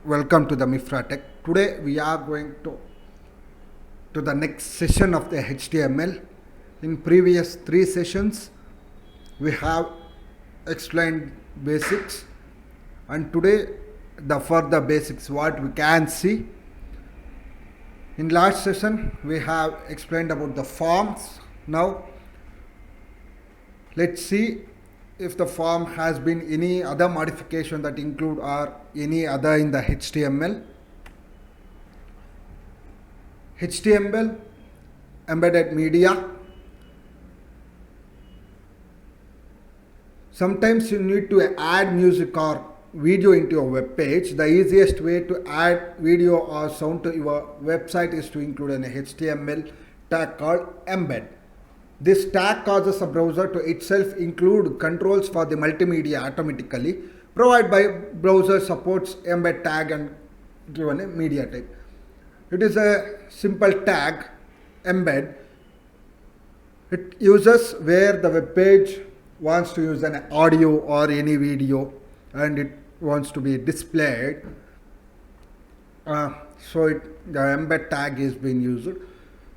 welcome to the Mifratech. Today we are going to the next session of the HTML. In previous 3 sessions we have explained basics, and today the further basics what we can see. In last session we have explained about the forms. Now let's see if the form has been any other modification that include or any other in the HTML. HTML embedded media. Sometimes you need to add music or video into your web page. The easiest way to add video or sound to your website is to include an HTML tag called embed. This tag causes a browser to itself include controls for the multimedia automatically, provided by browser supports embed tag and given a media type. It is a simple tag, embed. It uses where the web page wants to use an audio or any video and it wants to be displayed. The embed tag is being used.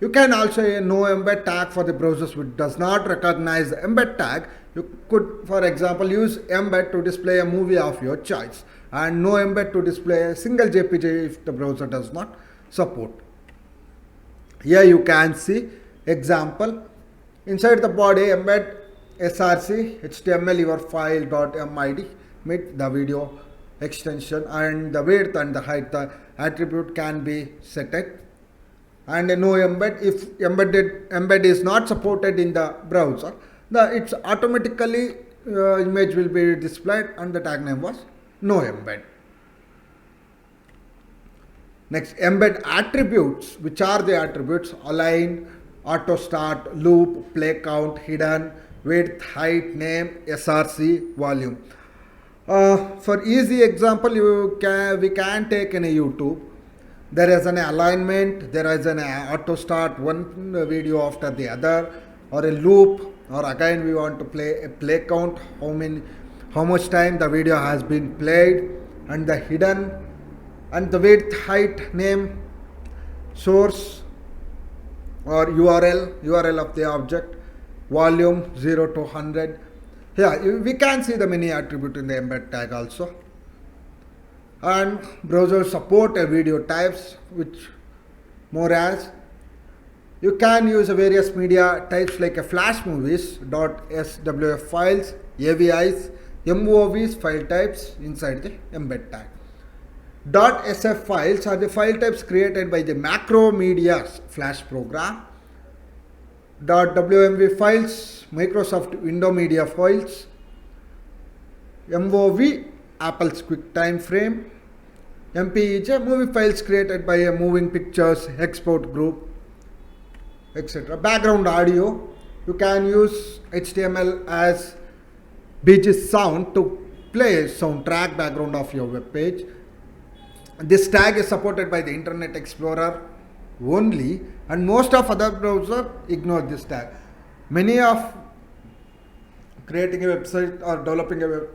You can also use no embed tag for the browsers which does not recognize the embed tag. You could, for example, use embed to display a movie of your choice, and no embed to display a single JPG if the browser does not support. Here you can see example. Inside the body, embed src html your file.mid with the video extension, and the width and the height, the attribute can be set at. And no embed, if embed is not supported in the browser, it's automatically image will be displayed and the tag name was no embed. Next, embed attributes. Which are the attributes? Align, auto start, loop, play count, hidden, width, height, name, src, volume. For easy example, we can take in a YouTube. There is an alignment, there is an auto start, one video after the other, or a loop, or again we want to play a play count, how much time the video has been played, and the hidden, and the width, height, name, source or URL of the object, volume 0 to 100. Here we can see the many attributes in the embed tag also. And browsers support a video types, which more as you can use various media types like a flash movies, .swf files, AVIs, MOVs file types inside the embed tag. .sf files are the file types created by the Macromedia flash program. .wmv files, Microsoft Windows Media files. MOV, Apple's QuickTime Frame. MPEG, movie files created by a moving pictures export group, etc. Background audio, you can use HTML as BG sound to play soundtrack background of your web page. This tag is supported by the Internet Explorer only, and most of other browsers ignore this tag. Many of creating a website or developing a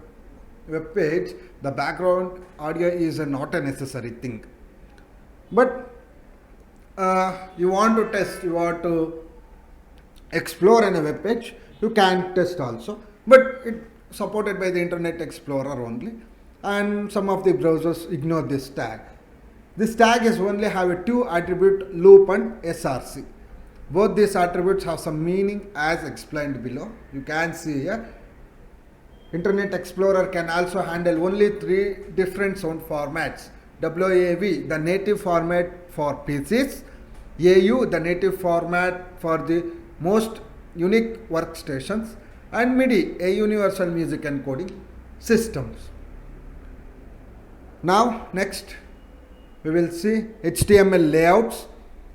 web page, the background audio is not a necessary thing. But you want to test, you want to explore in a web page, you can test also. But it's supported by the Internet Explorer only, and some of the browsers ignore this tag. This tag is only have a 2 attribute, loop and src. Both these attributes have some meaning as explained below. You can see here. Internet Explorer can also handle only 3 different sound formats. WAV, the native format for PCs. AU, the native format for the most unique workstations. And MIDI, a universal music encoding systems. Now, next, we will see HTML layouts.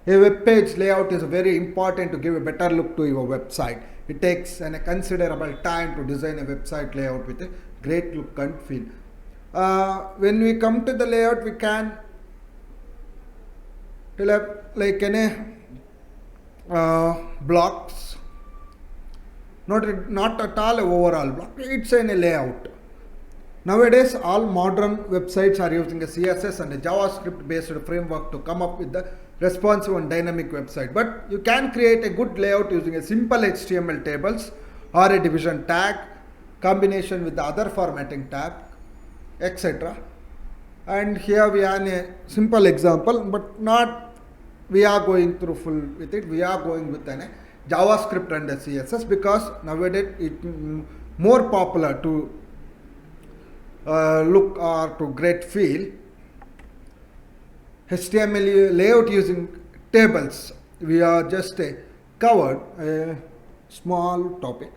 A web page layout is very important to give a better look to your website. It takes a considerable time to design a website layout with a great look and feel. When we come to the layout, we can develop like any blocks. Not at all a overall block. It's in a layout. Nowadays, all modern websites are using a CSS and a JavaScript based framework to come up with the responsive and dynamic website. But you can create a good layout using a simple HTML tables or a division tag, combination with the other formatting tag, etc. And here we have a simple example, but not we are going through full with it. We are going with a JavaScript and a CSS because nowadays it more popular to look or to great feel. HTML layout using tables. We are just covered a small topic.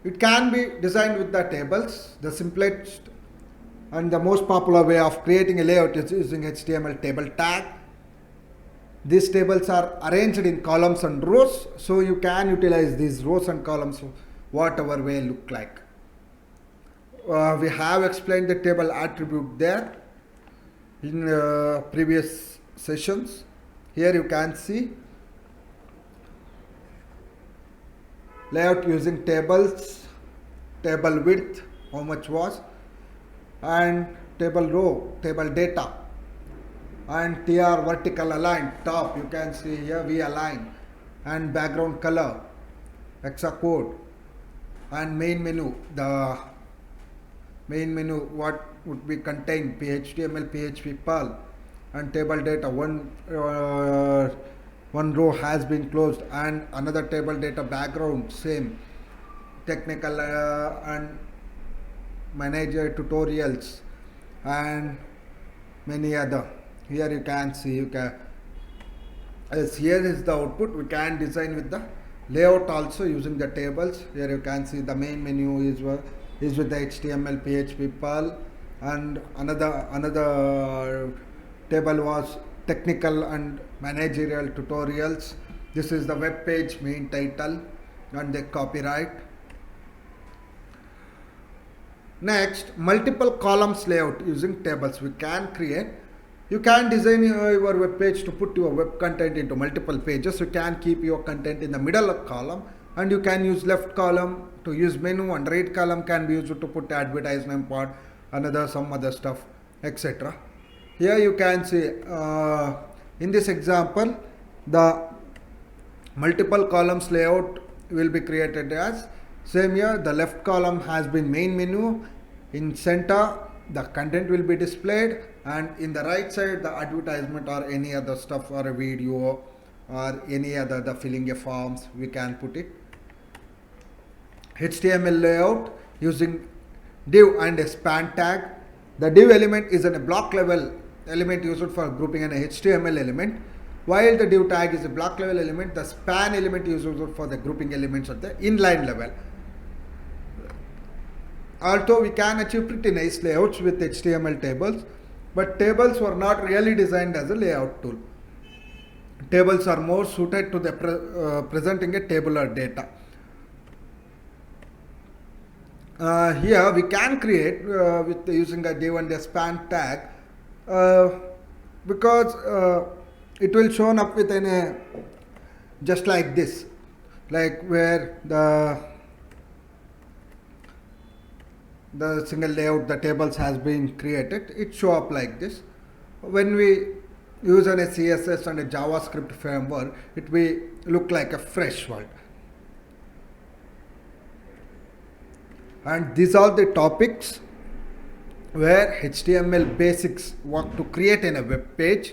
It can be designed with the tables. The simplest and the most popular way of creating a layout is using HTML table tag. These tables are arranged in columns and rows, so you can utilize these rows and columns whatever way look like. We have explained the table attribute there in previous sessions. Here you can see layout using tables, table width, how much was, and table row, table data, and TR vertical align top. You can see here we align, and background color, hexa code, and main menu. The main menu what would be contained HTML, PHP, Perl, and table data. One row has been closed and another table data background same. Technical and manager tutorials and many other. Here you can see as here is the output. We can design with the layout also using the tables. Here you can see the main menu is with the HTML, PHP, Perl, and another table was technical and managerial tutorials. This is the web page main title and the copyright. Next, multiple columns layout using tables. We can create. You can design your web page to put your web content into multiple pages. You can keep your content in the middle column, and you can use left column to use menu, and right column can be used to put advertisement part, some other stuff, etc. Here you can see in this example the multiple columns layout will be created as same here. The left column has been main menu, in center the content will be displayed, and in the right side the advertisement or any other stuff or a video or any other the filling a forms we can put it. HTML layout using div and a span tag. The div element is a block level element used for grouping an HTML element, while the div tag is a block level element. The span element is used for the grouping elements at the inline level. Although we can achieve pretty nice layouts with HTML tables, but tables were not really designed as a layout tool. Tables are more suited to the presenting a tabular data. Here we can create with using a div and a span tag because it will shown up with an just like this, like where the single layout, the tables has been created, it show up like this. When we use a CSS and a JavaScript framework, it will look like a fresh one. And these are the topics where HTML basics work to create in a web page.